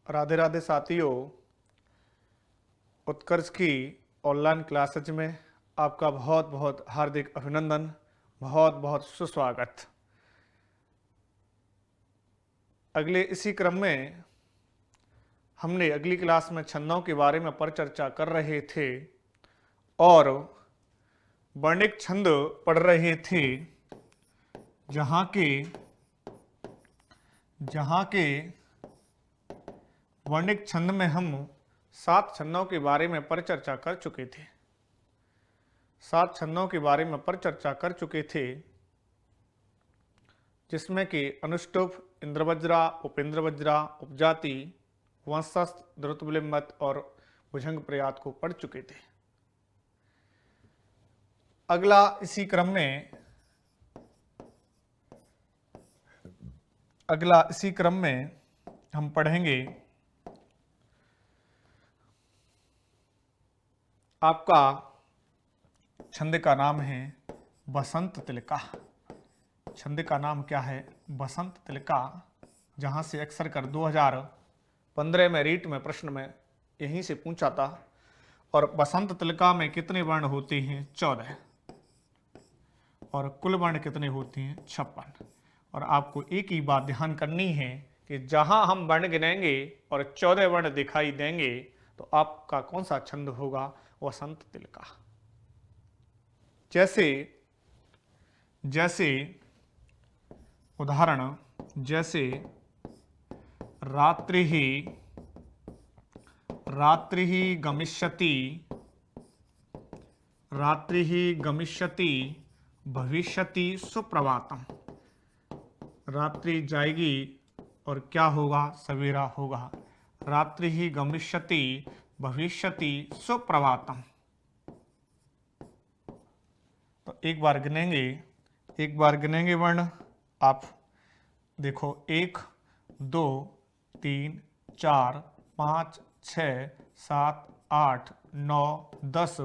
राधे राधे साथियों, उत्कर्ष की online classes में आपका बहुत बहुत हार्दिक अभिनंदन, बहुत बहुत सुस्वागत। अगले इसी क्रम में हमने अगली क्लास में छंदों के बारे में परिचर्चा कर रहे थे और वर्णिक छंद पढ़ रहे थे, जहाँ के वर्णिक छंद में हम 7 छंदों के बारे में परिचर्चा कर चुके थे। 7 छंदों के बारे में परिचर्चा कर चुके थे, जिसमें कि अनुष्टुप, इंद्रवज्रा, उपेंद्रवज्रा, उपजाति, वंशस्थ, द्रुतविलंबत और भुजंग प्रयात को पढ़ चुके थे। अगला इसी क्रम में हम पढ़ेंगे आपका छंद का नाम है बसंत तिलका। छंद का नाम क्या है? बसंत तिलका। जहां से अक्सर कर 2015 में रीट में प्रश्न में यहीं से पूछा था। और बसंत तिलका में कितने वर्ण होते हैं? 14। और कुल वर्ण कितने होते हैं? 56। और आपको एक ही बात ध्यान करनी है कि जहां हम वर्ण गिनेंगे और 14 वर्ण दिखाई देंगे तो आपका कौन सा छंद होगा? बसंत तिलका। जैसे उदाहरण, जैसे रात्रि गमिष्यति भविष्यति सुप्रभातम। रात्रि जाएगी और क्या होगा? सवेरा होगा। रात्रि ही गमिष्यति भविष्यति सुप्रभातम। तो एक बार गिनेंगे वर्ण। आप देखो, 1 2 3 4 5 6 7 8 9 10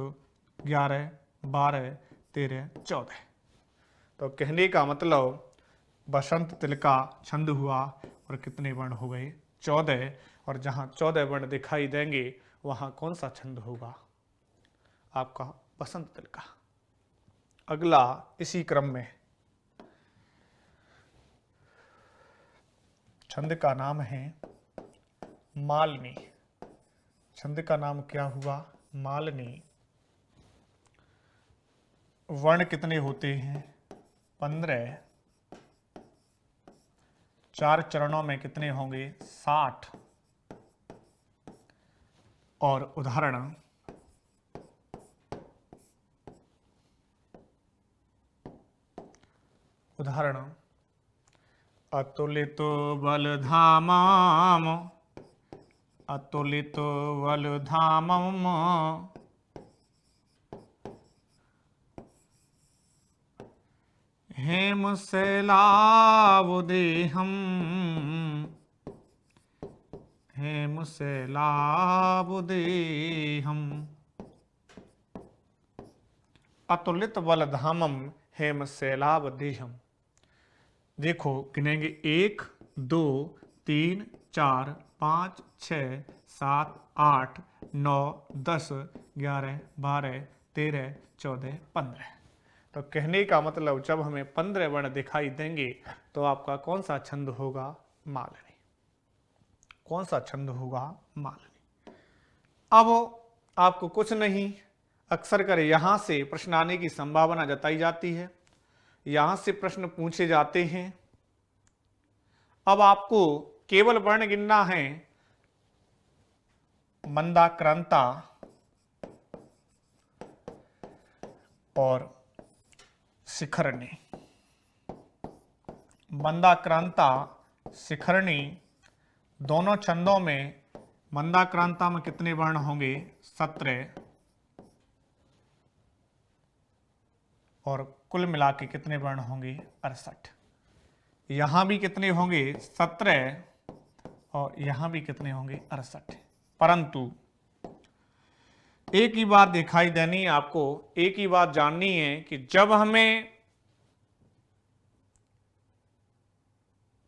11 12 13 14। तो कहने का मतलब बसंत तिलका छंद हुआ और कितने वर्ण हो गए? 14। और जहां 14 वर्ण दिखाई देंगे वहां कौन सा छंद होगा? आपका बसंत तिलका। अगला इसी क्रम में छंद का नाम है मालिनी। छंद का नाम क्या हुआ? मालिनी। वर्ण कितने होते हैं? 15। 4 चरणों में कितने होंगे? 60। और उदाहरण, अतुलित बलधामम हेमशैलाबुदेहम। अतुलित बलधामम हेमशैलाबुदेहम। देखो, गिनेंगे 1 2 3 4 5 6 7 8 9 10 11 12 13 14 15। तो कहने का मतलब जब हमें 15 वर्ण दिखाई देंगे तो आपका कौन सा छंद होगा? मालिनी। कौन सा छंद होगा? मालिनी। अब आपको कुछ नहीं, अक्सर कर यहां से प्रश्न आने की संभावना जताई जाती है, यहां से प्रश्न पूछे जाते हैं। अब आपको केवल वर्ण गिनना है। मंदाक्रांता और शिखरणी। मंदाक्रांता, शिखरणी, दोनों छंदों में मंदाक्रांता में कितने वर्ण होंगे? 17। और कुल मिला के कितने वर्ण होंगे? 68। यहां भी कितने होंगे? 17। और यहां भी कितने होंगे? 68। परंतु एक ही बात दिखाई देनी है आपको, एक ही बात जाननी है कि जब हमें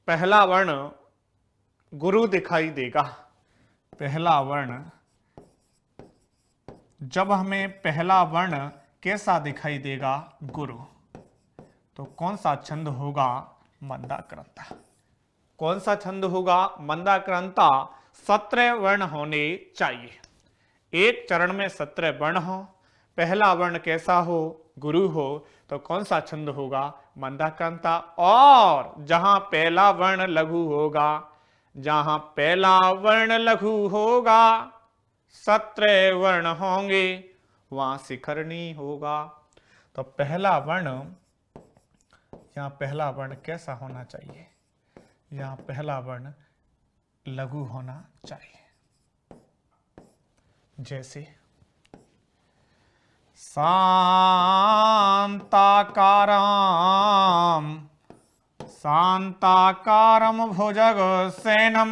पहला वर्ण गुरु दिखाई देगा, पहला वर्ण, जब हमें पहला वर्ण कैसा दिखाई देगा? गुरु। तो कौन सा छंद होगा? मंदाक्रांता। कौन सा छंद होगा? मंदाक्रांता। 17 वर्ण होने चाहिए, एक चरण में 17 वर्ण हो, पहला वर्ण कैसा हो? गुरु हो। तो कौन सा छंद होगा? मंदाक्रांता। और जहां पहला वर्ण लघु होगा, जहां पहला वर्ण लघु होगा, 17 वर्ण होंगे, वहां शिखरणी होगा। तो पहला वर्ण, यहां पहला वर्ण कैसा होना चाहिए? यहां पहला वर्ण लघु होना चाहिए। जैसे शांताकारं शांताकारं भुजगसेनं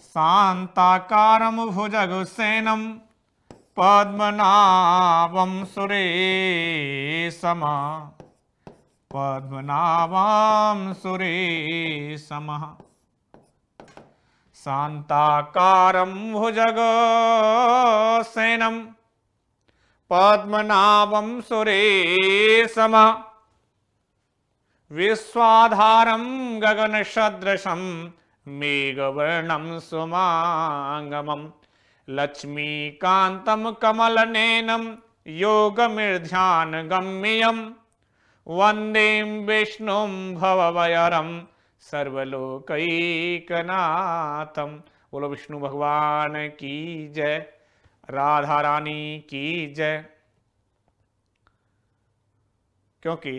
शांताकारं भुजगसेनं पद्मनाभं सुरेशम पद्मनाभं सुरेशमः। शांताकारं भुजगसेनं पद्मनाभं सुरेशमः विश्वाधारं गगनसदृशं मेघवर्णं सुमांगमं लक्ष्मीकान्तं कमलनयनं योगमिर्ध्यानगम्यं वन्दे विष्णुं भवभयहरं सर्वलोकैकनाथं। बोलो विष्णु भगवान की जय, राधा रानी की जय। क्योंकि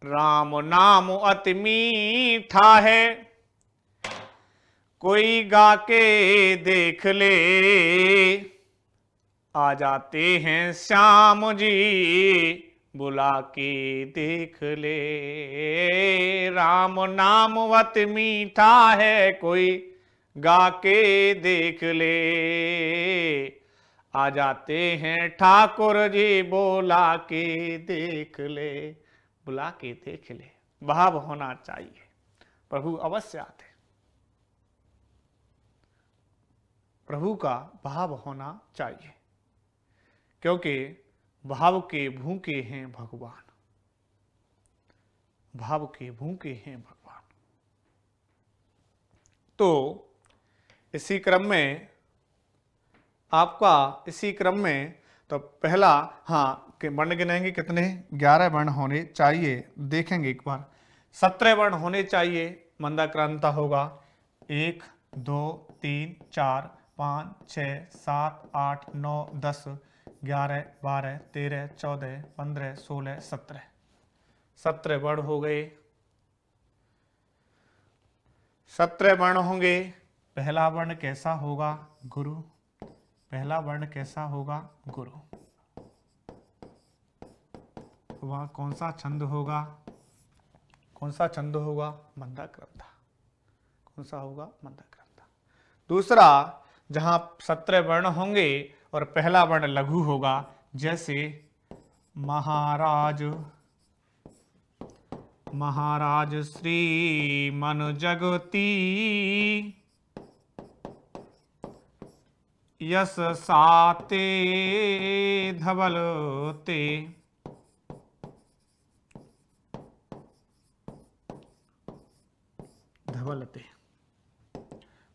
राम नाम अति मीठा है, कोई गा के देख ले, आ जाते हैं श्याम जी बुला के देख ले। राम नाम अति मीठा है, कोई गा के देख ले, आ जाते हैं ठाकुर जी बुला के देख ले। बुला के देख ले, भाव होना चाहिए, प्रभु अवश्य आते, प्रभु का भाव होना चाहिए, क्योंकि भाव के भूखे हैं भगवान, भाव के भूखे हैं भगवान। तो इसी क्रम में तो पहला, हाँ, के वर्ण गिनेंगे कितने? 11 वर्ण होने चाहिए। देखेंगे एक बार, 17 वर्ण होने चाहिए, मंदाक्रांता होगा 1 2 3 4 5 6 7 8 9 10 11 12 13 14 15 16 17 17 वर्ण हो गए। 17 वर्ण होंगे। पहला वर्ण कैसा होगा? गुरु। पहला वर्ण कैसा होगा? गुरु। वह कौन सा छंद होगा? कौन सा छंद होगा? मंदाक्रांता। कौन सा होगा? मंदाक्रांता। दूसरा, जहां 17 वर्ण होंगे और पहला वर्ण लघु होगा, जैसे महाराज, महाराज श्री मन जगती यस साते धवलते। धवलते,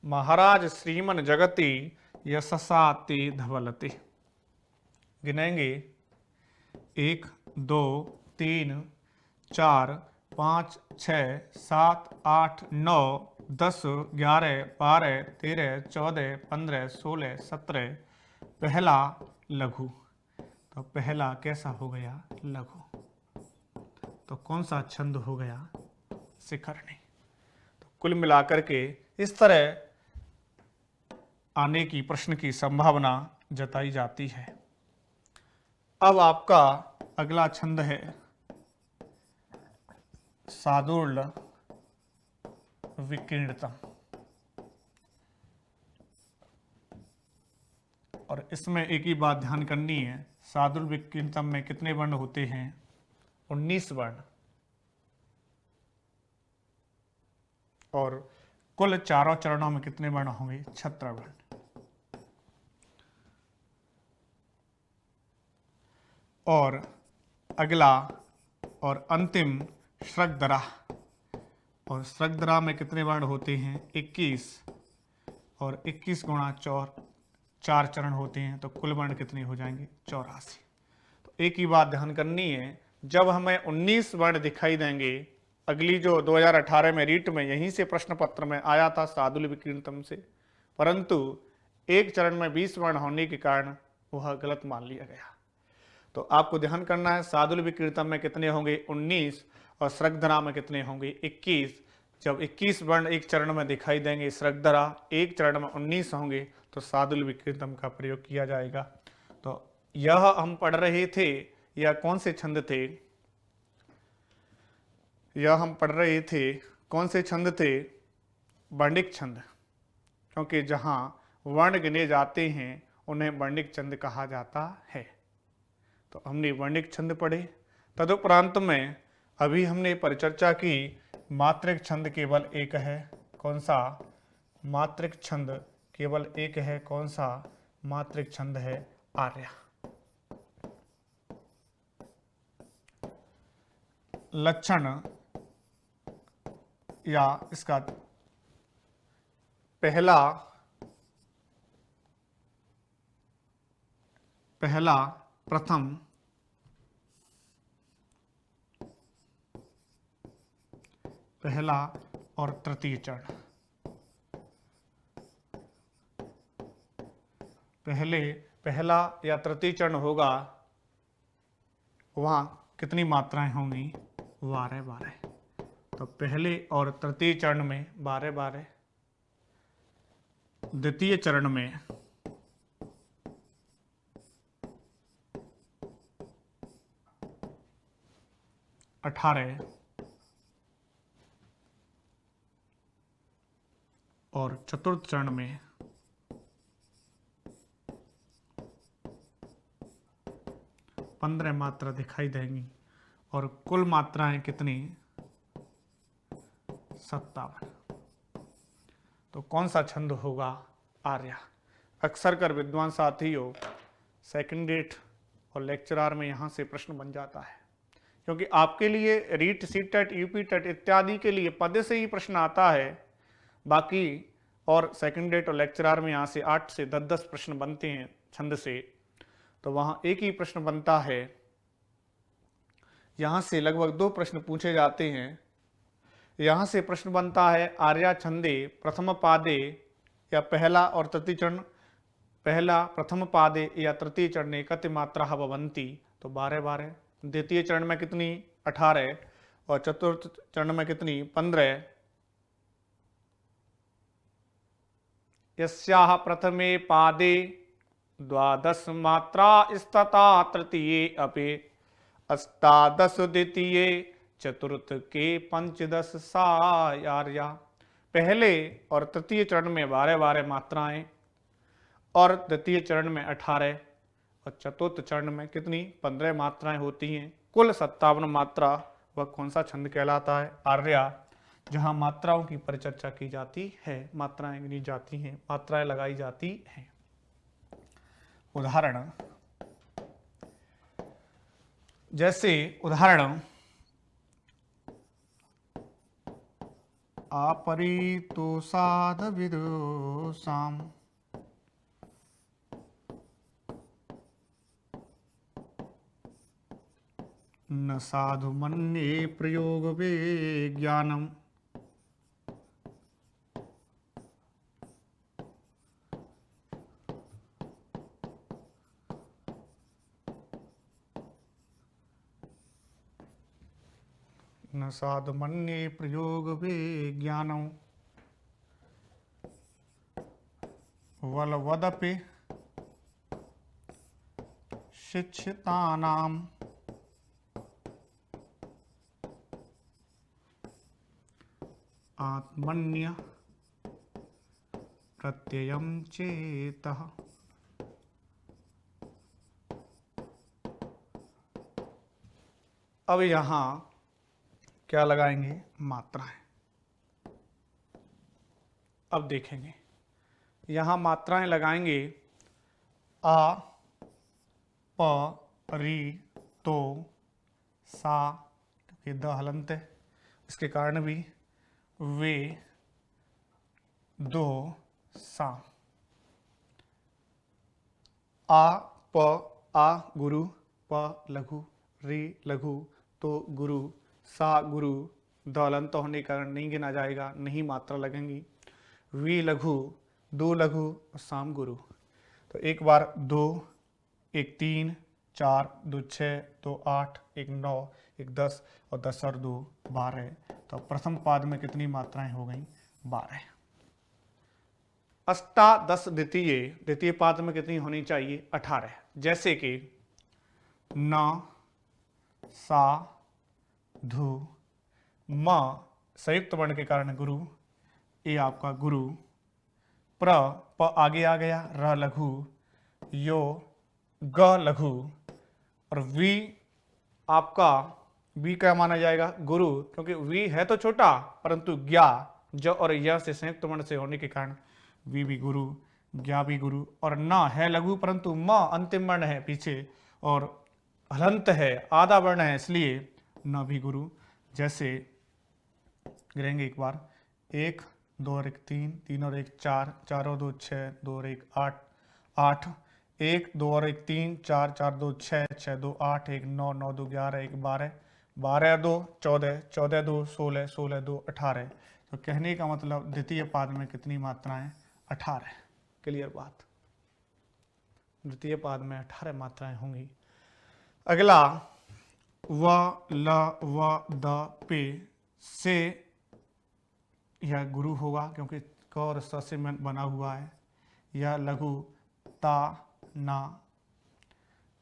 महाराज श्रीमन जगति यशसाते धवलते। गिनेंगे 1 2 3 4 5 6 7 8 9 10 11 12 13 14 15 16 17। पहला लघु, तो पहला कैसा हो गया? लघु। तो कौन सा छंद हो गया? शिखरणी। तो कुल मिलाकर के इस तरह आने की प्रश्न की संभावना जताई जाती है। अब आपका अगला छंद है सादुर्ल विकीर्णतम, और इसमें एक ही बात ध्यान करनी है, सादुल विकीर्णतम में कितने वर्ण होते हैं? 19 वर्ण। और कुल चारों चरणों में कितने वर्ण होंगे? 76 वर्ण। और अगला और अंतिम श्रगधरा, और श्रगधरा में कितने वर्ण होते हैं? 21, और 21 गुणा 4 चरण होते हैं, तो कुल वर्ण कितने हो जाएंगे? 84। तो एक ही बात ध्यान करनी है, जब हमें 19 वर्ण दिखाई देंगे, अगली जो 2018 में रीट में यहीं से प्रश्न पत्र में आया था सादुल विकीर्णतम से, परंतु एक चरण में 20 वर्ण होने के कारण वह गलत मान लिया गया। तो आपको ध्यान करना है, सादुल विकीर्णतम में कितने होंगे? 19, और श्रगधरा में कितने होंगे? 21। जब 21 वर्ण एक चरण में दिखाई देंगे, श्रगधरा एक चरण में 19 होंगे, तो सादुल विकीर्णतम का प्रयोग किया जाएगा। तो यह हम पढ़ रहे थे, यह कौन से छंद थे? यह हम पढ़ रहे थे, कौन से छंद थे? वर्णिक छंद, क्योंकि जहां वर्ण गिने जाते हैं उन्हें वर्णिक छंद कहा जाता है। तो हमने वर्णिक छंद पढ़े। तदुपरांत में अभी हमने परिचर्चा की मात्रिक छंद केवल एक है। कौन सा? मात्रिक छंद केवल एक है। कौन सा? मात्रिक छंद है आर्या। लक्षण या इसका पहला प्रथम पहला और तृतीय चरण। पहला या तृतीय चरण होगा, वहां कितनी मात्राएं होंगी? 12। तो पहले और तृतीय चरण में 12। द्वितीय चरण में 18, और चतुर्थ चरण में 15 मात्रा दिखाई देंगी, और कुल मात्राएं कितनी? 57। तो कौन सा छंद होगा? आर्या। अक्सर कर विद्वान साथियों सेकेंडरेट और लेक्चरार में यहां से प्रश्न बन जाता है, क्योंकि आपके लिए रीट, सीटेट, यूपी टेट इत्यादि के लिए पद से ही प्रश्न आता है। बाकी और सेकेंडरेट और लेक्चरार में यहाँ से 8 से 10 प्रश्न बनते हैं छंद से, तो वहां एक ही प्रश्न बनता है। यहां से लगभग 2 प्रश्न पूछे जाते हैं। यहां से प्रश्न बनता है आर्या छंदे प्रथम पादे या पहला और तृतीय चरण, पहला प्रथम पादे या तृतीय चरण कति मात्रा भवन्ति? तो 12। द्वितीय चरण में कितनी? 18, और चतुर्थ चरण में कितनी? 15। यस्याः प्रथमे पादे 12 मात्रा स्तता तृतीये अपि 18 द्वितीये चतुर्थ के 15 सा आर्या। पहले और तृतीय चरण में 12 मात्राएं, और द्वितीय चरण में 18, और चतुर्थ चरण में कितनी? 15 मात्राएं होती हैं। कुल 57 मात्रा। वह कौन सा छंद कहलाता है? आर्या, जहां मात्राओं की परिचर्चा की जाती है, मात्राएं गिनी जाती हैं, मात्राएं लगाई जाती हैं। उदाहरण, जैसे उदाहरण अपरितोषाद विदुषाम न साधु मन्ये प्रयोग विज्ञानम न साधु मन्ये प्रयोग विज्ञानम वलवदपि शिक्षितानाम आत्मन्य प्रत्ययम चेतः। अब यहां क्या लगाएंगे? मात्राएं। अब देखेंगे, यहाँ मात्राएं लगाएंगे आ, प, री, तो, सा, क्योंकि द हलंत है इसके कारण भी, वे, दो, सा। आ, प, आ गुरु, प लघु, री लघु, तो गुरु, सा गुरु, द हलंत होने के कारण नहीं गिना जाएगा, नहीं मात्रा लगेंगी। वी लघु, दो लघु और साम गुरु। तो एक बार 2, एक 3, 4, 2 6, 2 8, एक 9, एक 10 और 10 और 2 12। तो प्रथम पाद में कितनी मात्राएं हो गई? 12। अष्टादश द्वितीय, द्वितीय पाद में कितनी होनी चाहिए? 18। जैसे कि न, सा, धु, म संयुक्त वर्ण के कारण गुरु, ये आपका गुरु, प्र, प आगे आ गया, र लघु, यो, ग लघु, और वी आपका, वी क्या माना जाएगा? गुरु, क्योंकि वी है तो छोटा परंतु ज्ञा, ज और य से संयुक्त वर्ण से होने के कारण वी भी गुरु, ज्ञा भी गुरु। और न है लघु परंतु म अंतिम वर्ण है पीछे और हलंत है, आधा वर्ण है, इसलिए न भी गुरु। जैसे गिरेंगे एक बार, 1 2 और 1 3, 3 और 1 4, 4 और 2 6, 2 और 1 8, 8, 1 2 और 1 3, 4 4 2 6, 6 2 8, 1 9, 9 2 11, 1 12, 12 2 14, 14 2 16, 16 2 18। तो कहने का मतलब द्वितीय पाद में कितनी मात्राएं? 18। क्लियर बात? द्वितीय पाद में 18 मात्राएं होंगी। अगला व, ल, व, द, पे से, यह गुरु होगा क्योंकि क और स से बना हुआ है। यह लघु, ता, ना।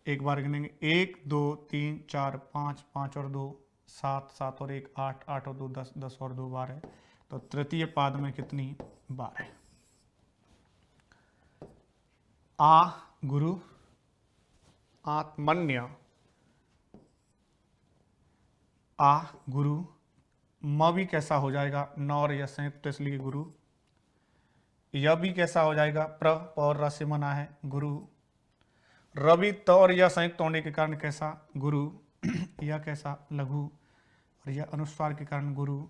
एक बार गिनेंगे, 1 2 3 4 5, 5 और 2 7, 7 और 1 8, 8 और 2 10, 10 और 2 12। तो तृतीय पाद में कितनी? 12। आ गुरु, आत्मन्य, आ गुरु, म भी कैसा हो जाएगा? न और यह संयुक्त इसलिए गुरु। यह भी कैसा हो जाएगा? प्र, प और र से मना है, गुरु। रवि, त और यह संयुक्त होने के कारण कैसा? गुरु। यह कैसा? लघु, और यह अनुस्वार के कारण गुरु,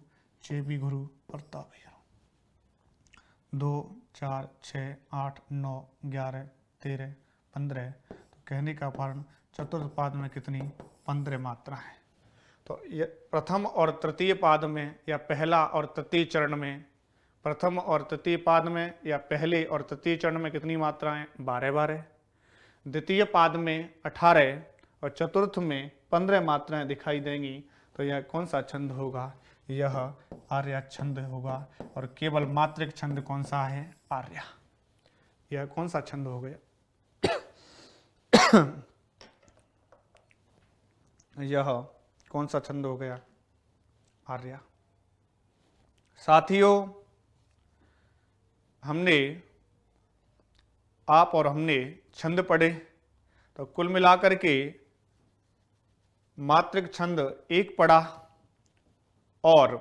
चे भी गुरु और त भी गुरु। 2 4 6 8 9 11 13 15। तो कहने का कारण चतुर्थ पाद में कितनी? 15 मात्रा है। तो ये प्रथम और तृतीय पाद में या पहला और तृतीय चरण में, प्रथम और तृतीय पाद में या पहले और तृतीय चरण में कितनी मात्राएं? 12 12। द्वितीय पाद में 18 और चतुर्थ में 15 मात्राएं दिखाई देंगी। तो यह कौन सा छंद होगा? यह आर्या छंद होगा। और केवल मात्रिक छंद कौन सा है? आर्या। यह कौन सा छंद हो गया? यह कौन सा छंद हो गया? आर्या। साथियों, हमने, आप और हमने छंद पढ़े, तो कुल मिलाकर के मात्रिक छंद 1 पढ़ा और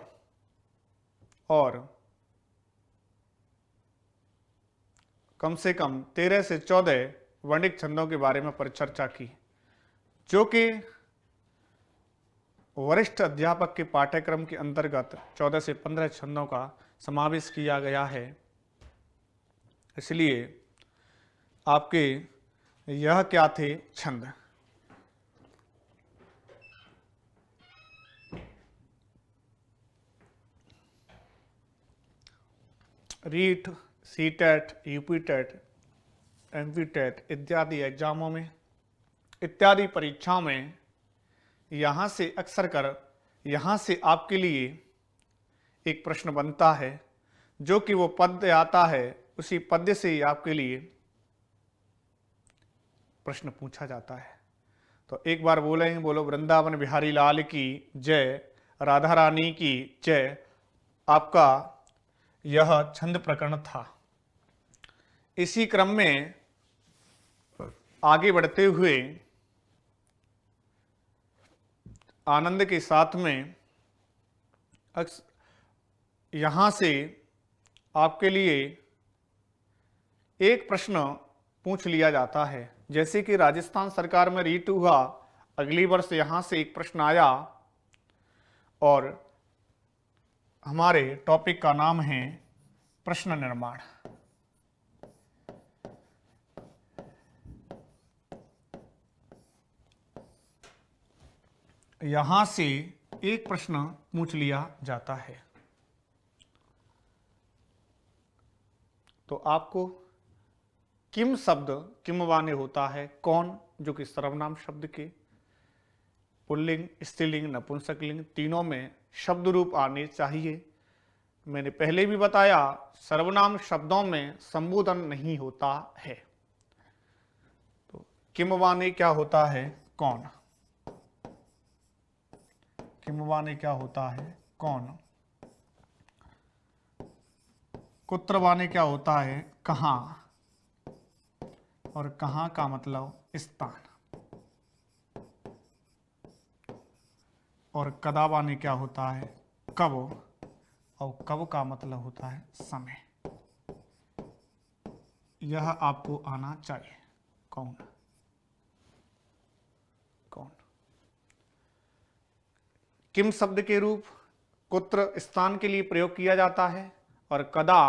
कम से कम 13 से 14 वर्णिक छंदों के बारे में परिचर्चा की, जो कि वरिष्ठ अध्यापक के पाठ्यक्रम के अंतर्गत 14 से 15 छंदों का समावेश किया गया है। इसलिए आपके यह क्या थे? छंद। रीट, सीटेट, यूपीटेट, एमपीटेट इत्यादि एग्जामों में, इत्यादि परीक्षाओं में यहाँ से अक्सर कर यहाँ से आपके लिए एक प्रश्न बनता है, जो कि वो पद्य आता है, उसी पद्य से ही आपके लिए प्रश्न पूछा जाता है। तो एक बार बोलेंगे, बोलो वृंदावन बिहारी लाल की जय, राधा रानी की जय। आपका यह छंद प्रकरण था। इसी क्रम में आगे बढ़ते हुए आनंद के साथ में यहाँ से आपके लिए एक प्रश्न पूछ लिया जाता है, जैसे कि राजस्थान सरकार में रीट हुआ, अगली वर्ष यहां से एक प्रश्न आया और हमारे टॉपिक का नाम है प्रश्न निर्माण। यहां से एक प्रश्न पूछ लिया जाता है, तो आपको किम शब्द किम वाने होता है कौन, जो कि सर्वनाम शब्द के पुल्लिंग, स्त्रीलिंग, नपुंसकलिंग तीनों में शब्द रूप आने चाहिए। मैंने पहले भी बताया सर्वनाम शब्दों में संबोधन नहीं होता है। तो किम वाने क्या होता है कौन, किम वाने क्या होता है कौन, कुत्र वाने क्या होता है कहां, और कहां का मतलब स्थान, और कदा वाने क्या होता है कब, और कब का मतलब होता है समय। यह आपको आना चाहिए। कौन कौन किम शब्द के रूप कुत्र स्थान के लिए प्रयोग किया जाता है और कदा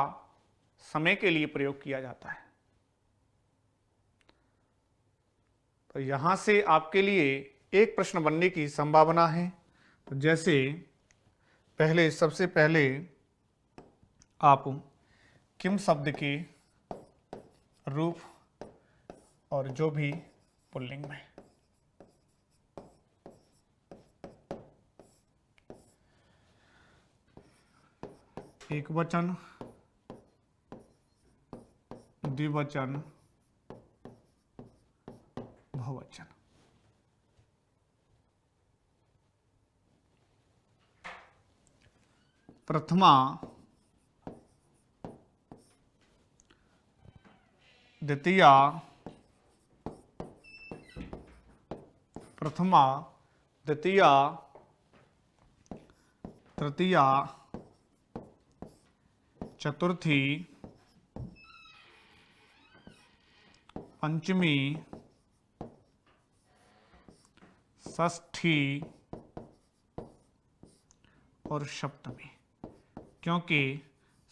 समय के लिए प्रयोग किया जाता है। तो यहां से आपके लिए एक प्रश्न बनने की संभावना है। तो जैसे पहले, सबसे पहले आप किम शब्द के रूप और जो भी पुल्लिंग में, एक वचन, द्विवचन, बहुवचन, प्रथमा, द्वितीया, प्रथमा, द्वितीया, तृतीया, चतुर्थी, पंचमी, षष्ठी और सप्तमी। क्योंकि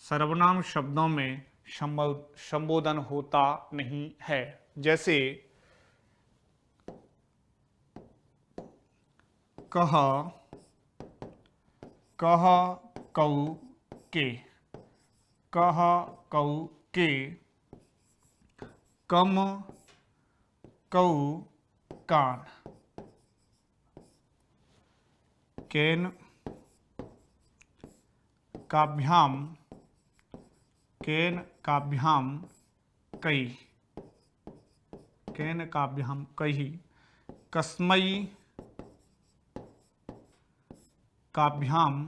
सर्वनाम शब्दों में संबोधन होता नहीं है। जैसे कह, कह कऊ के, कह कऊ के, कम कऊ कान, केन काभ्याम, केन काभ्याम कई, केन काभ्याम कई, कस्मै काभ्याम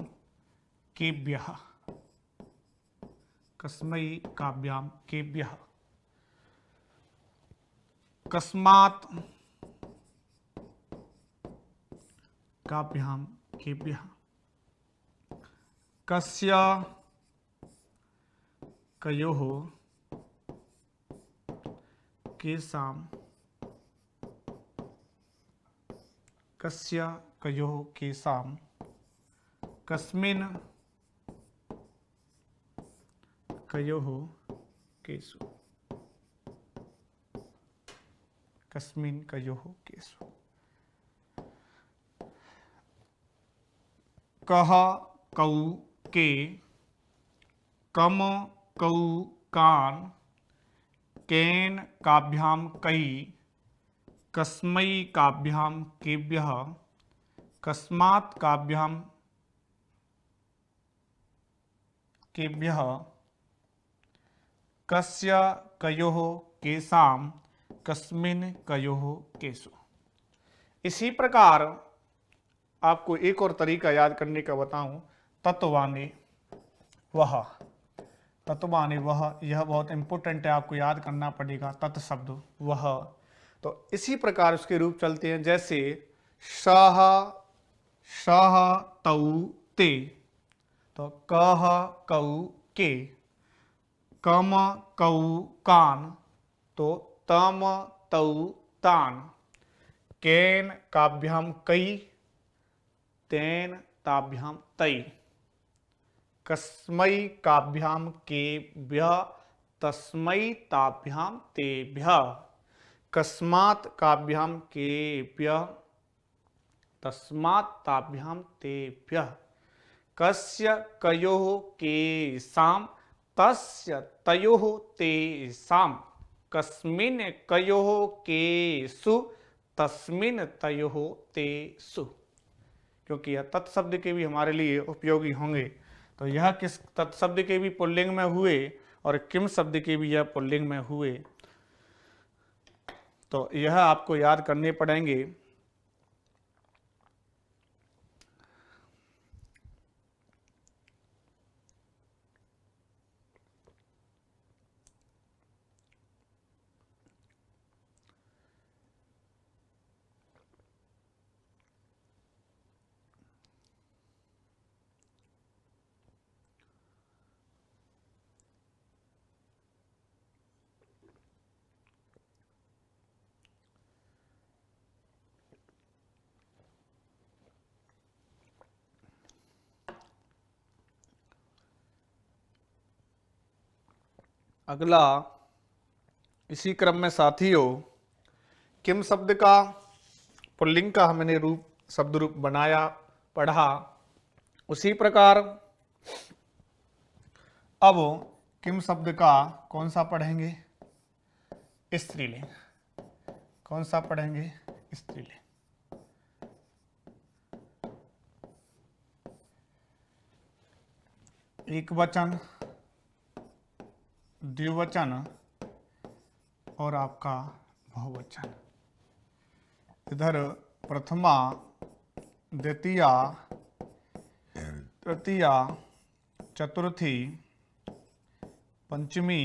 केभ्यः, कस्मै काभ्याम केभ्यः, कस्मात् काभ्याम केभ्यः, कस्य कयोः केषां, कस्य कयोः केषां, कस्मिन् कयोः केषु, कस्मिन् कयोः केषु, कह कऊ के, कम कऊ कान, केन काभ्याम कई, कस्मै काभ्याम केभ्यः, कस्मात् काभ्याम केभ्यः, कस्य कयोः केषां, कस्मिन् कयोः केषु। इसी प्रकार आपको एक और तरीका याद करने का बताऊं, तत्वाने वह, तत्वाने वह, यह बहुत इंपॉर्टेंट है, आपको याद करना पड़ेगा। तत् शब्द वह, तो इसी प्रकार उसके रूप चलते हैं। जैसे सह, सह तऊ ते, तो कह कऊ के, कम कऊ कान तो तम तऊ तान। केन काभ्याम कई तेन ताभ्याम तई। कस्मै काभ्याम केभ्यः तस्मै ताभ्याम तेभ्यः। कस्मात् काभ्याम केभ्यः तस्मात् ताभ्याम तेभ्यः। कस्य कयोः केषां तस्य तयोः तेषां। कस्मिन् कयोः केषु तस्मिन् तयोः तेषु। क्योंकि यह तत्शब्द के भी हमारे लिए उपयोगी होंगे, तो यह किस तत्शब्द के भी पुल्लिंग में हुए और किम शब्द के भी यह पुल्लिंग में हुए, तो यह आपको याद करने पड़ेंगे। अगला इसी क्रम में साथियों, किम शब्द का पुल्लिंग का हमने रूप शब्द रूप बनाया पढ़ा, उसी प्रकार अब किम शब्द का कौन सा पढ़ेंगे? स्त्रीलिंग। कौन सा पढ़ेंगे? स्त्रीलिंग। एक वचन, द्विवचन और आपका बहुवचन। इधर प्रथमा, द्वितीया, तृतीया, चतुर्थी, पंचमी,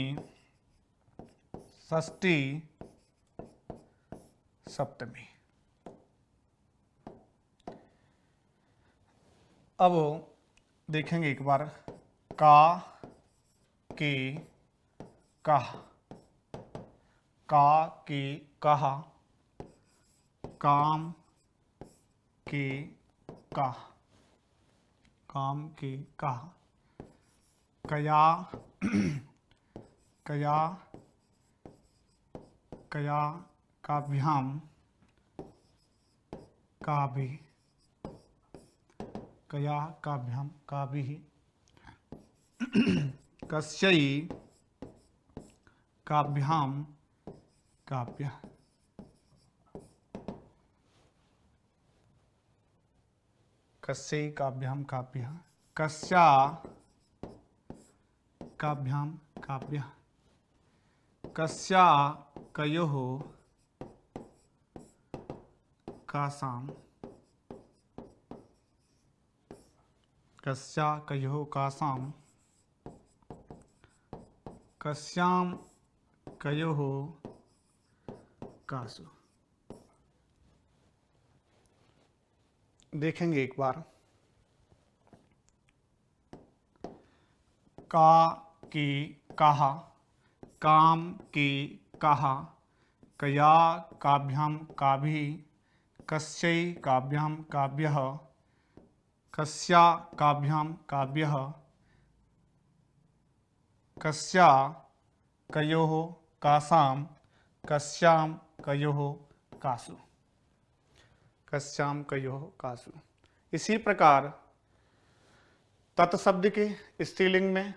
षष्ठी, सप्तमी। अब देखेंगे एक बार, का, के, कहा, का के कहा, काम के कहा, काम के कहा, कया, कया, कया काभ्याम का भी, कया काभ्याम का भी। कस्यै काभ्याम काभ्य। कस्यै काभ्याम काभ्य। कस्या काभ्याम काभ्य। कस्या कयोः कासाम। कस्या कयोः कासाम। कस्याम कयोः कासु। देखेंगे एक बार, का की कहा, काम की कहा, कया काभ्याम काभि, कस्यै काभ्याम काभ्यः, कस्या काभ्याम काभ्यः, कस्या कयोः कासाम, कस्याम कयोः कासु। कस्याम कयोः कासु। इसी प्रकार तत्शब्द के स्त्रीलिंग में,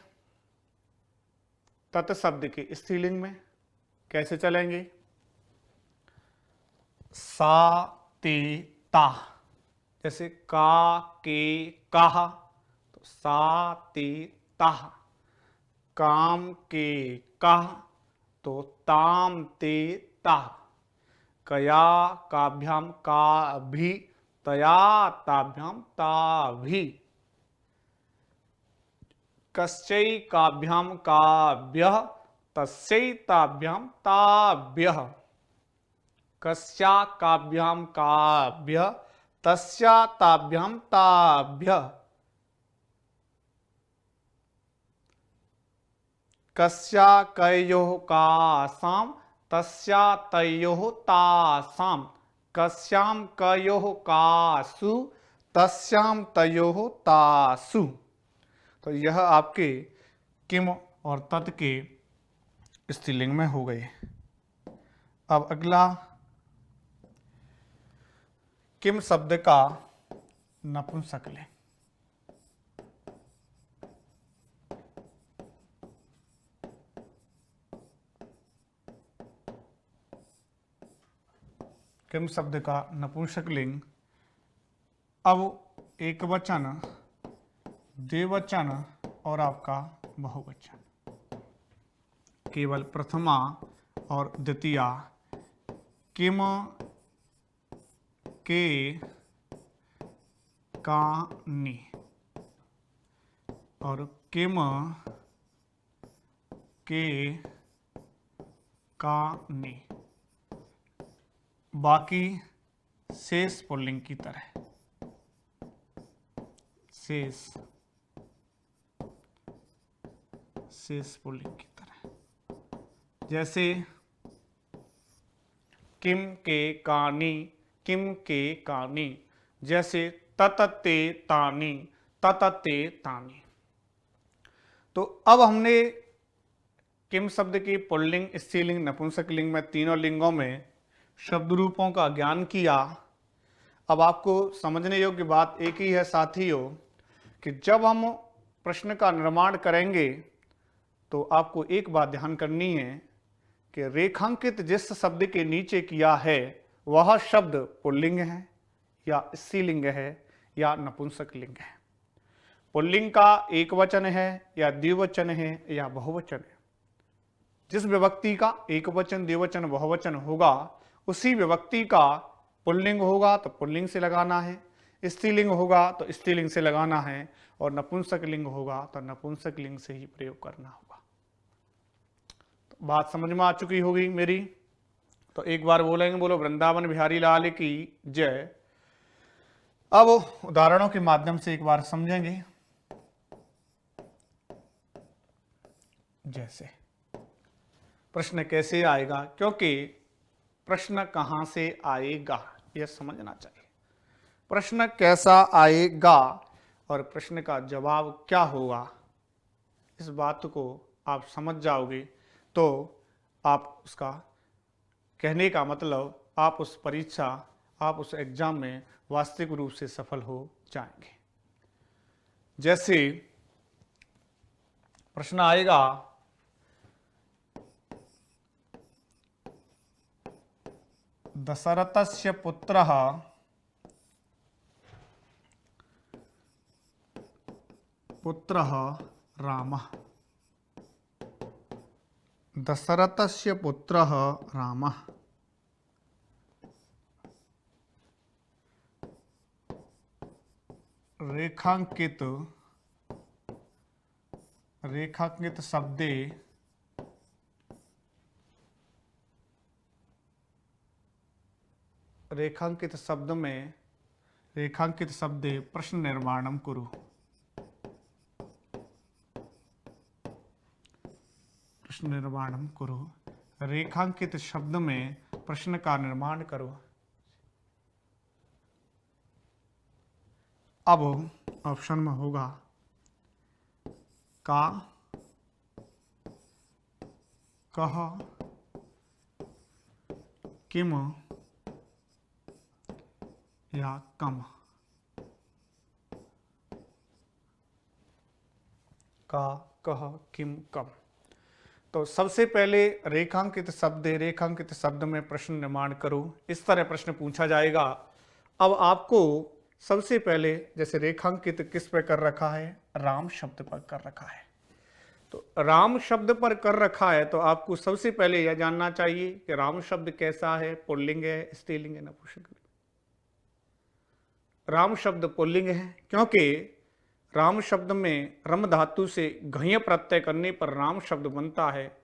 तत्शब्द के स्त्रीलिंग में कैसे चलेंगे? सा ते ता। जैसे का के कहा तो सा ते ता। काम के कहा तो ताम ते ता। कया काभ्याम का भी तया ताभ्याम ता भी। कस्यै काभ्याम काभ्यः तस्यै ताभ्याम ताभ्यः। कस्या काभ्याम काभ्यः तस्या ताभ्याम ताभ्यः। कस्या कयोः कासां तस्या तयोः तासां कस्यां कयोः कासु तस्यां तयोः तासु। तो यह आपके किम और तत् के स्त्रीलिंग में हो गए। अब अगला किम शब्द का नपुंसक लिंग। किम शब्द का नपुंसक लिंग। अब एक वचन, द्विवचन और आपका बहुवचन, केवल प्रथमा और द्वितीया। किम के कानि और किम के कानि, बाकी शेष पुल्लिंग की तरह, शेष पुल्लिंग की तरह। जैसे किम के कानि, किम के कानि, जैसे ततते तानि, ततते तानि। तो अब हमने किम शब्द की पुल्लिंग, स्त्रीलिंग, नपुंसक लिंग में तीनों लिंगों में शब्द रूपों का ज्ञान किया। अब आपको समझने योग्य बात एक ही है साथियों कि जब हम प्रश्न का निर्माण करेंगे तो आपको एक बात ध्यान करनी है कि रेखांकित जिस शब्द के नीचे किया है वह शब्द पुल्लिंग है या स्त्रीलिंग है या नपुंसक लिंग है। पुल्लिंग का एक वचन है या द्विवचन है या बहुवचन है। जिस विभक्ति का एक वचन, द्विवचन, बहुवचन होगा उसी विभक्ति का पुल्लिंग होगा तो पुल्लिंग से लगाना है, स्त्रीलिंग होगा तो स्त्रीलिंग से लगाना है, और नपुंसक लिंग होगा तो नपुंसक लिंग से ही प्रयोग करना होगा। तो बात समझ में आ चुकी होगी मेरी। तो एक बार बोलेंगे, बोलो वृंदावन बिहारी लाल की जय। अब उदाहरणों के माध्यम से एक बार समझेंगे। जैसे प्रश्न कैसे आएगा, क्योंकि प्रश्न कहां से आएगा यह समझना चाहिए। प्रश्न कैसा आएगा और प्रश्न का जवाब क्या होगा, इस बात को आप समझ जाओगे तो आप उसका कहने का मतलब आप उस परीक्षा, आप उस एग्जाम में वास्तविक रूप से सफल हो जाएंगे। जैसे प्रश्न आएगा, दशरथस्य पुत्रः रामः। दशरथस्य पुत्रः रामः। रेखांकित शब्दे रेखांकित शब्द में रेखांकित शब्दे प्रश्न निर्माणम कुरु। प्रश्न निर्माणम कुरु, रेखांकित शब्द में प्रश्न का निर्माण करो। अब ऑप्शन में होगा का, कह, किम या कम। का, कह, किम, कम। तो सबसे पहले रेखांकित शब्द में प्रश्न निर्माण करो, इस तरह प्रश्न पूछा जाएगा। अब आपको सबसे पहले जैसे रेखांकित किस पर कर रखा है, राम शब्द पर कर रखा है। तो राम शब्द पर कर रखा है तो आपको सबसे पहले यह जानना चाहिए कि राम शब्द कैसा है, पुल्लिंग है, स्त्रीलिंग है, नपुंसक। राम शब्द पुल्लिंग है क्योंकि राम शब्द में रम धातु से घय प्रत्यय करने पर राम शब्द बनता है,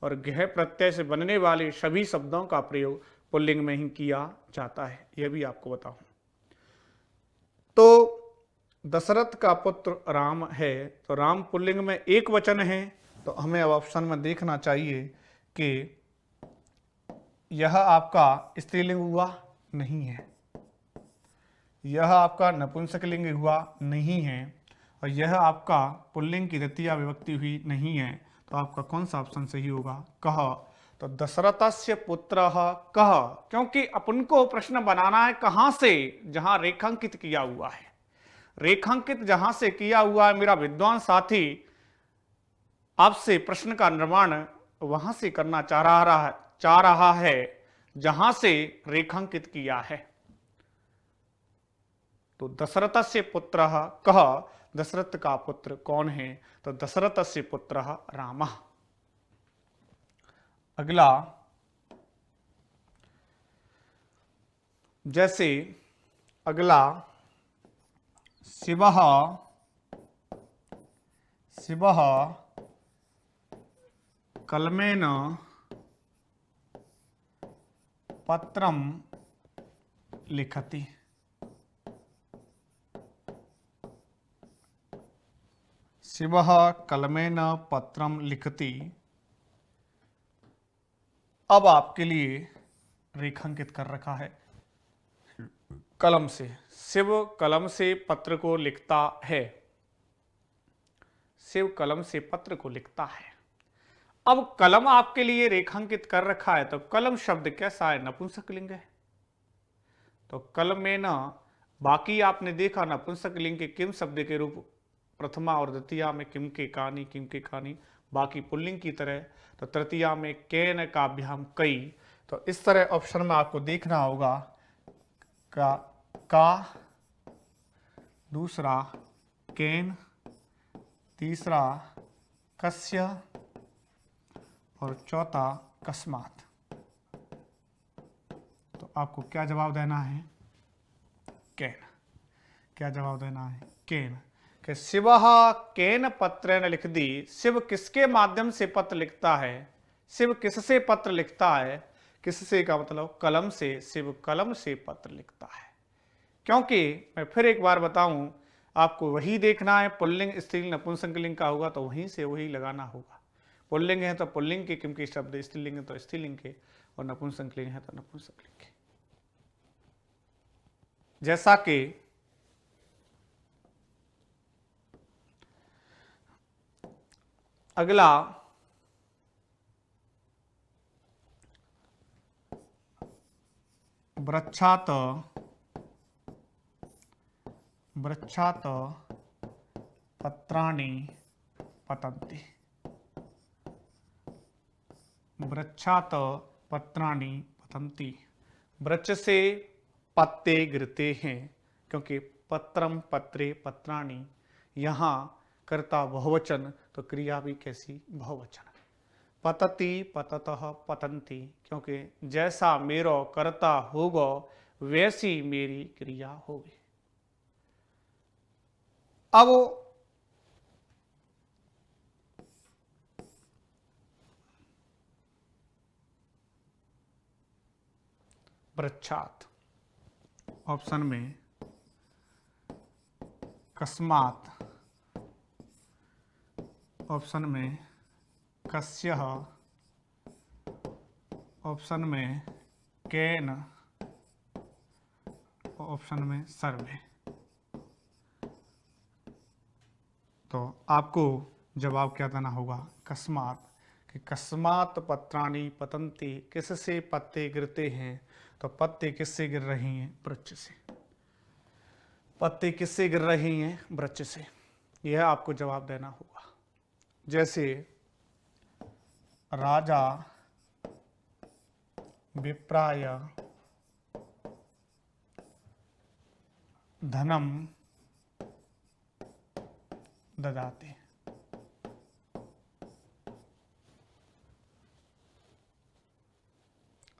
और घय प्रत्यय से बनने वाले सभी शब्दों का प्रयोग पुल्लिंग में ही किया जाता है, यह भी आपको बताऊं। तो दशरथ का पुत्र राम है तो राम पुल्लिंग में एक वचन है तो हमें अब ऑप्शन में देखना चाहिए कि यह आपका स्त्रीलिंग हुआ, नहीं है। यह आपका नपुंसकलिंग हुआ, नहीं है। और यह आपका पुल्लिंग की द्वितीया विभक्ति हुई, नहीं है। तो आपका कौन सा ऑप्शन सही होगा? कह। तो दशरथस्य पुत्रः कह, क्योंकि अपन को प्रश्न बनाना है कहां से? जहां रेखांकित किया हुआ है। रेखांकित जहां से किया हुआ है मेरा विद्वान साथी, आपसे प्रश्न का निर्माण वहां से करना चाह रहा है जहां से रेखांकित किया है। तो दशरथस्य पुत्रः कः, दशरथ का पुत्र कौन है? तो दशरथस्य पुत्रः रामः। अगला, जैसे अगला शिवः कलमेन पत्रम लिखति। शिवः कलमेन पत्रम लिखति। अब आपके लिए रेखांकित कर रखा है कलम से। शिव कलम से पत्र को लिखता है। शिव कलम से पत्र को लिखता है। अब कलम आपके लिए रेखांकित कर रखा है, तो कलम शब्द कैसा है? नपुंसकलिंग है। तो कलम में ना, बाकी आपने देखा नपुंसकलिंग के किम शब्द के रूप प्रथमा और द्वितीया में किम के कहानी, बाकी पुल्लिंग की तरह। तो तृतीया में केन काभ्याम कई। तो इस तरह ऑप्शन में आपको देखना होगा का, दूसरा केन, तीसरा कस्य और चौथा कस्मात। तो आपको क्या जवाब देना है? केन। क्या जवाब देना है? केन। कि शिवः केन पत्रेण लिख दी। शिव किसके माध्यम से पत्र लिखता है? शिव किससे पत्र लिखता है? किससे का मतलब कलम से। शिव कलम से पत्र लिखता है। क्योंकि मैं फिर एक बार बताऊं, आपको वही देखना है। पुल्लिंग स्त्रीलिंग नपुंसकलिंग का होगा तो वहीं से वही लगाना होगा। पुल्लिंग है तो पुल्लिंग के किम के शब्द, स्त्रीलिंग है तो स्त्रीलिंग के, और नपुंसकलिंग है तो नपुंसकलिंग के। जैसा कि अगला वृक्षात पत्राणि पतन्ति। वृक्षात पत्राणि पतन्ति। वृक्ष से पत्ते गिरते हैं, क्योंकि पत्रम पत्रे पत्राणि, यहां कर्ता बहुवचन तो क्रिया भी कैसी? बहुवचन। पतति पततः पतन्ति, क्योंकि जैसा मेरो कर्ता होगा वैसी मेरी क्रिया होगी। अब वृक्षात ऑप्शन में कस्मात, ऑप्शन में कस्यः, ऑप्शन में केन, ऑप्शन में सर्वे। तो आपको जवाब क्या देना होगा? कस्मात। कि कस्मात पत्राणि पतन्ति, किससे पत्ते गिरते हैं? तो पत्ते किससे गिर रही हैं? वृक्ष से। पत्ते किससे गिर रही हैं? वृक्ष से। यह आपको जवाब देना होगा। जैसे राजा विप्राय धनम ददाति।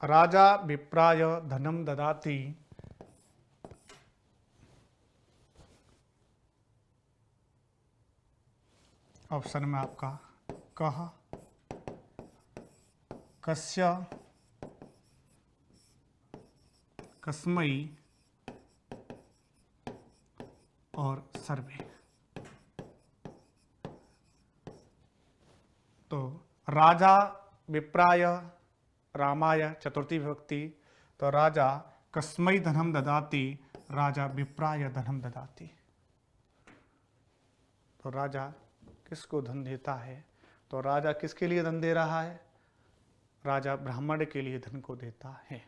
राजा विप्राय धनम ददाति। ऑप्शन में आपका कह, कस्य, कस्मै और सर्वे। तो राजा विप्राय रामाय चतुर्थी विभक्ति, तो राजा कस्मै धनम ददाति, राजा विप्राय धनम ददाति। तो राजा किसको धन देता है? तो राजा किसके लिए धन दे रहा है? राजा ब्राह्मण के लिए धन को देता है।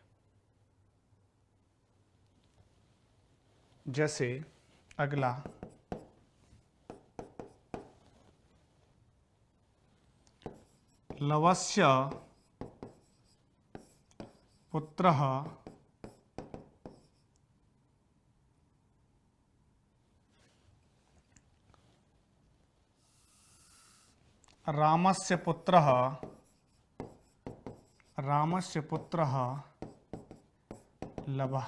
जैसे अगला, लवस्य पुत्रः रामस्य पुत्रः लवः।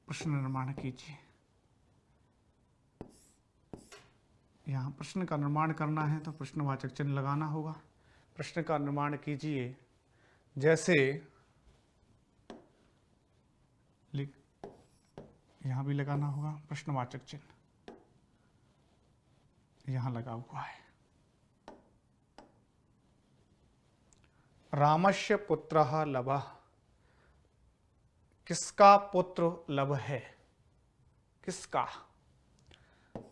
प्रश्न निर्माण कीजिए। यहाँ प्रश्न का निर्माण करना है तो प्रश्नवाचक चिन्ह लगाना होगा। प्रश्न का निर्माण कीजिए। जैसे यहाँ भी लगाना होगा प्रश्नवाचक चिन्ह, यहाँ लगा हुआ है। रामस्य पुत्रः लवः, किसका पुत्र लव है? किसका?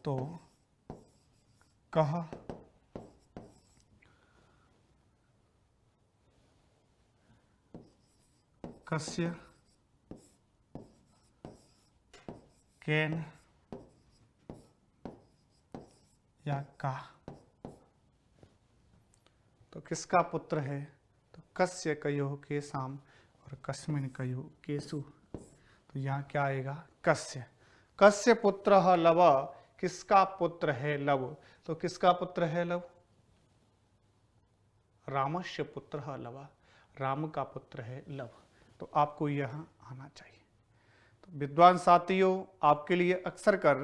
तो कह कस्य केन या का। तो किसका पुत्र है? तो कस्य कयोः केसाम और कस्मिन कयोः केसु। तो यहाँ क्या आएगा? कस्य। कस्य पुत्रः लव, किसका पुत्र है लव? तो किसका पुत्र है लव? रामस्य पुत्रः लव, राम का पुत्र है लव। तो आपको यह आना चाहिए। तो विद्वान साथियों, आपके लिए अक्सर कर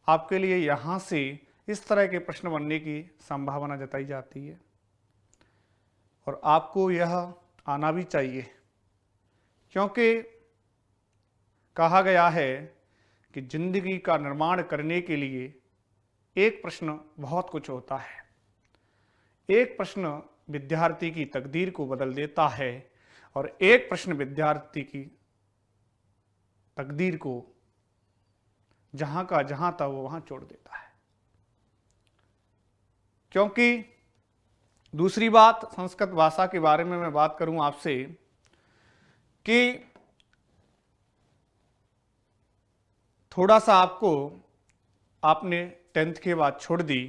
आपके लिए यहाँ से इस तरह के प्रश्न बनने की संभावना जताई जाती है और आपको यह आना भी चाहिए, क्योंकि कहा गया है कि जिंदगी का निर्माण करने के लिए एक प्रश्न बहुत कुछ होता है। एक प्रश्न विद्यार्थी की तकदीर को बदल देता है और एक प्रश्न विद्यार्थी की तकदीर को जहां का जहां था वो वहां छोड़ देता है। क्योंकि दूसरी बात, संस्कृत भाषा के बारे में मैं बात करूं आपसे कि थोड़ा सा आपने 10th के बाद छोड़ दी,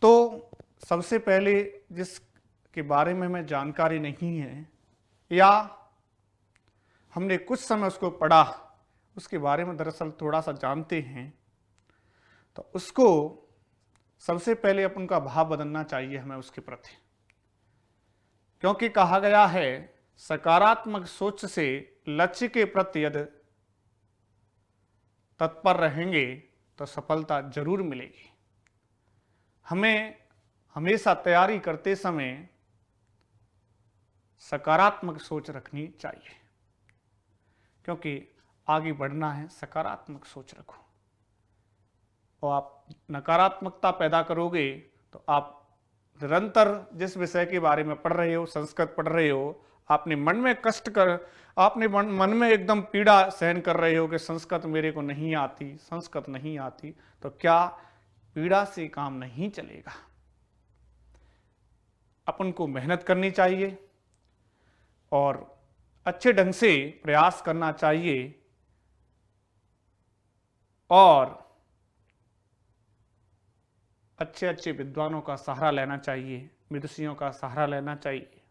तो सबसे पहले जिसके बारे में हमें जानकारी नहीं है या हमने कुछ समय उसको पढ़ा, उसके बारे में दरअसल थोड़ा सा जानते हैं, तो उसको सबसे पहले अपन का भाव बदलना चाहिए हमें उसके प्रति। क्योंकि कहा गया है सकारात्मक सोच से लक्ष्य के प्रति यदि तत्पर रहेंगे तो सफलता जरूर मिलेगी। हमें हमेशा तैयारी करते समय सकारात्मक सोच रखनी चाहिए, क्योंकि आगे बढ़ना है, सकारात्मक सोच रखो। और आप नकारात्मकता पैदा करोगे तो आप निरंतर जिस विषय के बारे में पढ़ रहे हो, संस्कृत पढ़ रहे हो, आपने मन में कष्ट कर, आपने मन में एकदम पीड़ा सहन कर रहे हो कि संस्कृत मेरे को नहीं आती, संस्कृत नहीं आती, तो क्या पीड़ा से काम नहीं चलेगा। अपन को मेहनत करनी चाहिए और अच्छे ढंग से प्रयास करना चाहिए और अच्छे अच्छे विद्वानों का सहारा लेना चाहिए, विदुषियों का सहारा लेना चाहिए।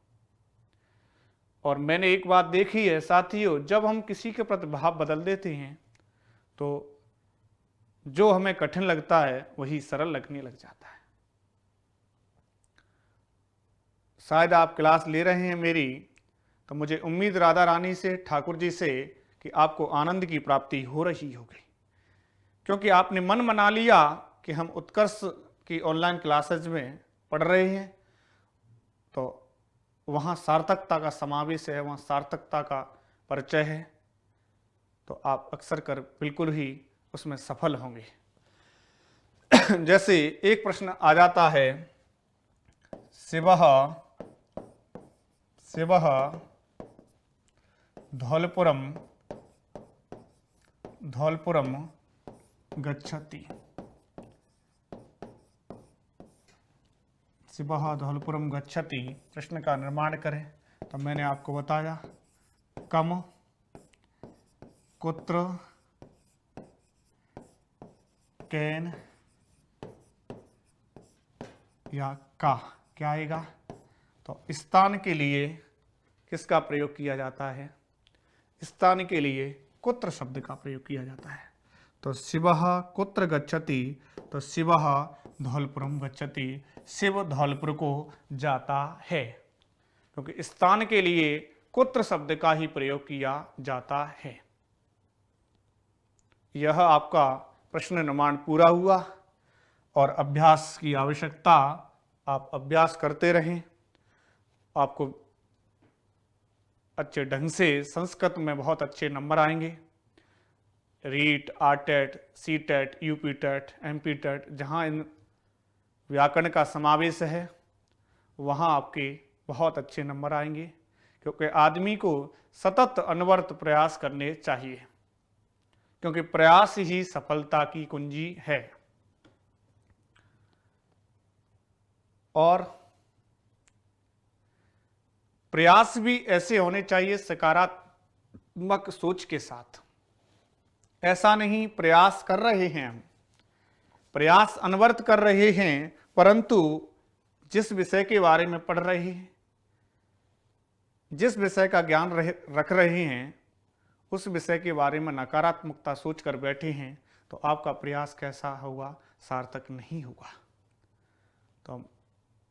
और मैंने एक बात देखी है साथियों, जब हम किसी के प्रति भाव बदल देते हैं तो जो हमें कठिन लगता है वही सरल लगने लग जाता है। शायद आप क्लास ले रहे हैं मेरी, तो मुझे उम्मीद राधा रानी से, ठाकुर जी से कि आपको आनंद की प्राप्ति हो रही होगी, क्योंकि आपने मन बना लिया कि हम उत्कर्ष की ऑनलाइन क्लासेज में पढ़ रहे हैं, तो वहाँ सार्थकता का समावेश है, वहाँ सार्थकता का परिचय है। तो आप अक्सर कर बिल्कुल ही उसमें सफल होंगे। जैसे एक प्रश्न आ जाता है, शिवः धौलपुरम गच्छति। शिवः धौलपुरम गच्छति प्रश्न का निर्माण करें। तो मैंने आपको बताया कम, कुत्र, कैन या का, क्या आएगा? तो स्थान के लिए किसका प्रयोग किया जाता है? स्थान के लिए कुत्र शब्द का प्रयोग किया जाता है। तो शिवः कुत्र गच्छति, तो शिवः धौलपुरम गच्छति, शिव धौलपुर को जाता है, क्योंकि स्थान के लिए कुत्र शब्द का ही प्रयोग किया जाता है। यह आपका प्रश्न निर्माण पूरा हुआ और अभ्यास की आवश्यकता, आप अभ्यास करते रहें। आपको अच्छे ढंग से संस्कृत में बहुत अच्छे नंबर आएंगे। रीट, आरटेट, सीटेट, यूपीटेट, एमपीटेट, जहाँ इन व्याकरण का समावेश है वहाँ आपके बहुत अच्छे नंबर आएंगे, क्योंकि आदमी को सतत अनवरत प्रयास करने चाहिए, क्योंकि प्रयास ही सफलता की कुंजी है। और प्रयास भी ऐसे होने चाहिए सकारात्मक सोच के साथ। ऐसा नहीं प्रयास कर रहे हैं हम, प्रयास अनवरत कर रहे हैं, परंतु जिस विषय के बारे में पढ़ रहे हैं, जिस विषय का ज्ञान रख रहे हैं, उस विषय के बारे में नकारात्मकता सोच कर बैठे हैं, तो आपका प्रयास कैसा होगा? सार्थक नहीं होगा। तो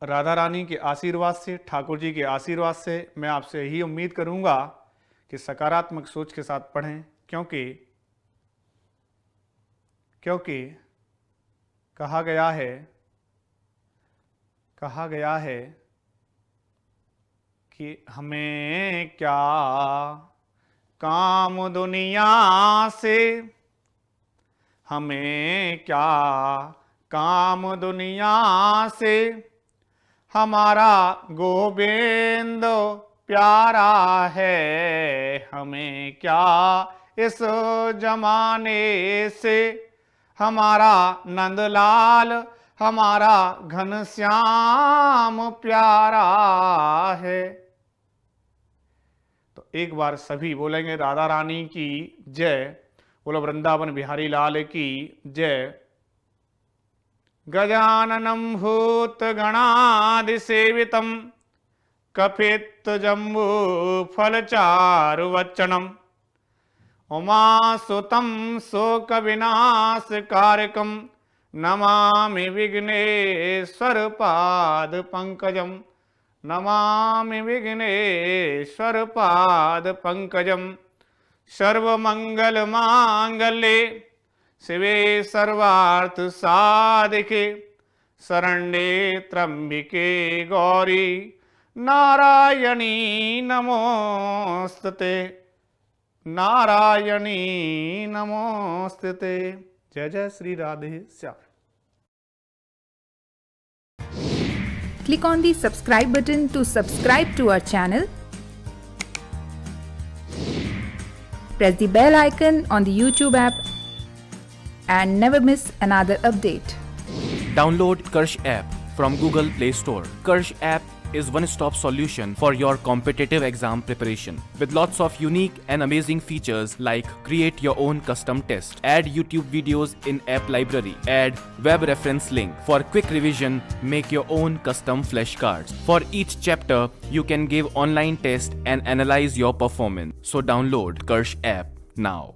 राधा रानी के आशीर्वाद से, ठाकुर जी के आशीर्वाद से मैं आपसे यही उम्मीद करूंगा कि सकारात्मक सोच के साथ पढ़ें, क्योंकि कहा गया है कि हमें क्या काम दुनिया से, हमें क्या काम दुनिया से, हमारा गोविंद प्यारा है। हमें क्या इस जमाने से, हमारा नंदलाल, हमारा घनश्याम प्यारा है। तो एक बार सभी बोलेंगे राधा रानी की जय, बोलो वृंदावन बिहारी लाल की जय। गजाननं भूतगणादिसेवितं कपित्थजम्बूफलचारुवच्चनम् उमासुतं शोकविनाशकारकं नमामि विघ्नेश्वरपादपङ्कजं, नमामि विघ्नेश्वरपादपङ्कजं। सर्वमङ्गलमाङ्गल्ये शिवे सर्वार्थसाधिके, शरण्ये त्र्यम्बिके गौरी नारायणी नमोस्तुते, नारायणी नमोस्तुते। जय जय Shri Radhe Shyam. Click on the subscribe button to subscribe to our channel. Press the bell icon on the YouTube app and never miss another update. Download Karsh app from Google Play Store. Karsh app is one-stop solution for your competitive exam preparation with lots of unique and amazing features like create your own custom test, add YouTube videos in app library, add web reference link for quick revision, make your own custom flashcards. For each chapter, you can give online test and analyze your performance. So download Karsh app now.